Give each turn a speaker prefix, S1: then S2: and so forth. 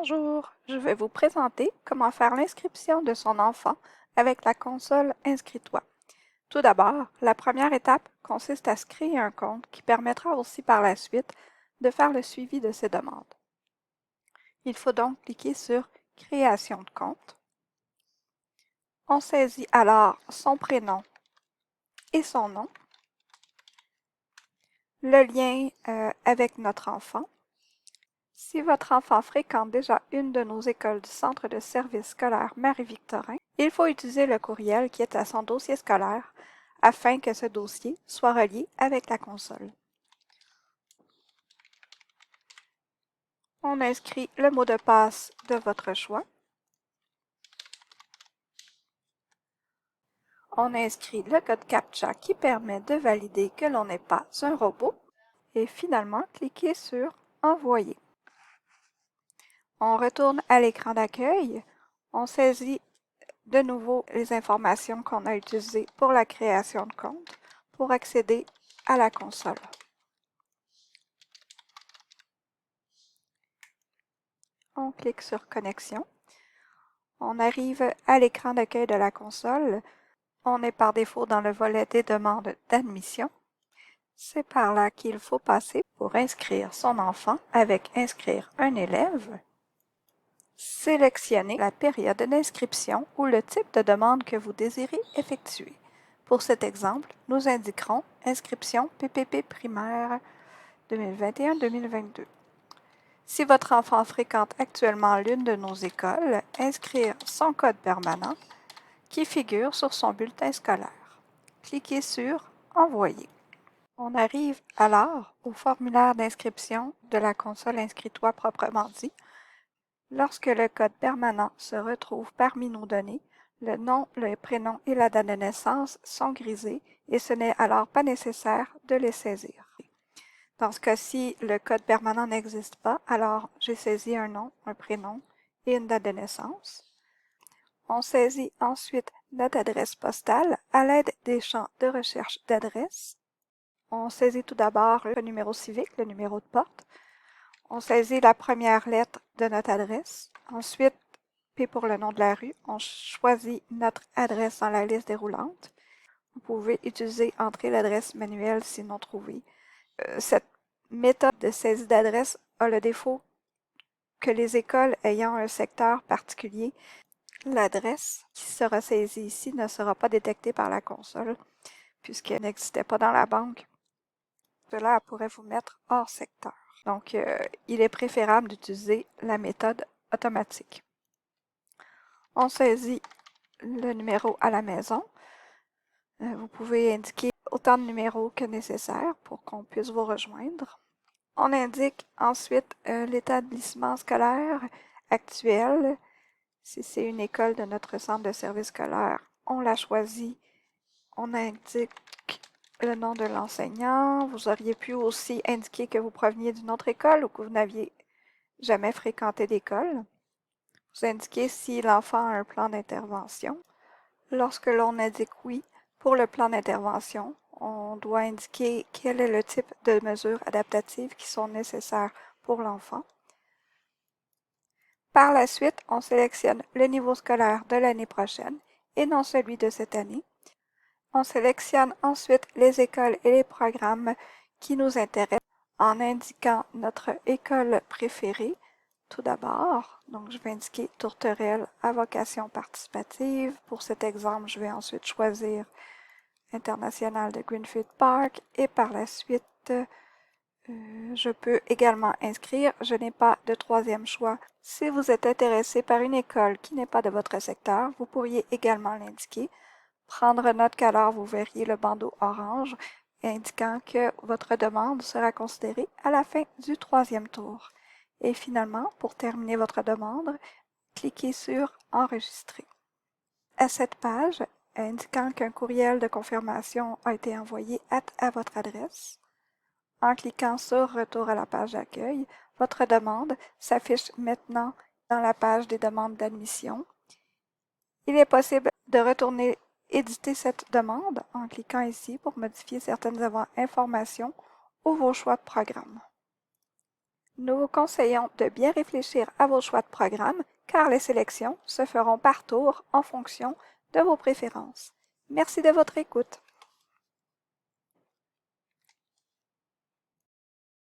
S1: Bonjour, je vais vous présenter comment faire l'inscription de son enfant avec la console Inscris-toi. Tout d'abord, la première étape consiste à se créer un compte qui permettra aussi par la suite de faire le suivi de ses demandes. Il faut donc cliquer sur Création de compte. On saisit alors son prénom et son nom, le lien avec notre enfant. Si votre enfant fréquente déjà une de nos écoles du Centre de services scolaires Marie-Victorin, il faut utiliser le courriel qui est à son dossier scolaire afin que ce dossier soit relié avec la console. On inscrit le mot de passe de votre choix. On inscrit le code CAPTCHA qui permet de valider que l'on n'est pas un robot. Et finalement, cliquez sur Envoyer. On retourne à l'écran d'accueil. On saisit de nouveau les informations qu'on a utilisées pour la création de compte pour accéder à la console. On clique sur Connexion. On arrive à l'écran d'accueil de la console. On est par défaut dans le volet des demandes d'admission. C'est par là qu'il faut passer pour inscrire son enfant avec Inscrire un élève. Sélectionnez la période d'inscription ou le type de demande que vous désirez effectuer. Pour cet exemple, nous indiquerons Inscription PPP primaire 2021-2022. Si votre enfant fréquente actuellement l'une de nos écoles, inscrire son code permanent qui figure sur son bulletin scolaire. Cliquez sur Envoyer. On arrive alors au formulaire d'inscription de la console Inscris-toi proprement dit. Lorsque le code permanent se retrouve parmi nos données, le nom, le prénom et la date de naissance sont grisés et ce n'est alors pas nécessaire de les saisir. Dans ce cas-ci, le code permanent n'existe pas, alors j'ai saisi un nom, un prénom et une date de naissance. On saisit ensuite notre adresse postale à l'aide des champs de recherche d'adresse. On saisit tout d'abord le numéro civique, le numéro de porte. On saisit la première lettre de notre adresse. Ensuite, P pour le nom de la rue, on choisit notre adresse dans la liste déroulante. Vous pouvez utiliser Entrer l'adresse manuelle si non trouvée. Cette méthode de saisie d'adresse a le défaut que les écoles ayant un secteur particulier, l'adresse qui sera saisie ici ne sera pas détectée par la console puisqu'elle n'existait pas dans la banque. Cela pourrait vous mettre hors secteur. Donc, il est préférable d'utiliser la méthode automatique. On saisit le numéro à la maison. Vous pouvez indiquer autant de numéros que nécessaire pour qu'on puisse vous rejoindre. On indique ensuite l'établissement scolaire actuel. Si c'est une école de notre centre de service scolaire, on la choisit. On indique le nom de l'enseignant. Vous auriez pu aussi indiquer que vous proveniez d'une autre école ou que vous n'aviez jamais fréquenté d'école. Vous indiquez si l'enfant a un plan d'intervention. Lorsque l'on indique oui pour le plan d'intervention, on doit indiquer quel est le type de mesures adaptatives qui sont nécessaires pour l'enfant. Par la suite, on sélectionne le niveau scolaire de l'année prochaine et non celui de cette année. On sélectionne ensuite les écoles et les programmes qui nous intéressent en indiquant notre école préférée. Tout d'abord, donc je vais indiquer Tourterelle à vocation participative. Pour cet exemple, je vais ensuite choisir International de Greenfield Park et par la suite, je peux également inscrire. Je n'ai pas de troisième choix. Si vous êtes intéressé par une école qui n'est pas de votre secteur, vous pourriez également l'indiquer. Prendre note qu'alors vous verriez le bandeau orange indiquant que votre demande sera considérée à la fin du troisième tour. Et finalement, pour terminer votre demande, cliquez sur Enregistrer. À cette page, indiquant qu'un courriel de confirmation a été envoyé à votre adresse, en cliquant sur Retour à la page d'accueil, votre demande s'affiche maintenant dans la page des demandes d'admission. Il est possible de retourner éditer cette demande en cliquant ici pour modifier certaines informations ou vos choix de programme. Nous vous conseillons de bien réfléchir à vos choix de programme car les sélections se feront par tour en fonction de vos préférences. Merci de votre écoute.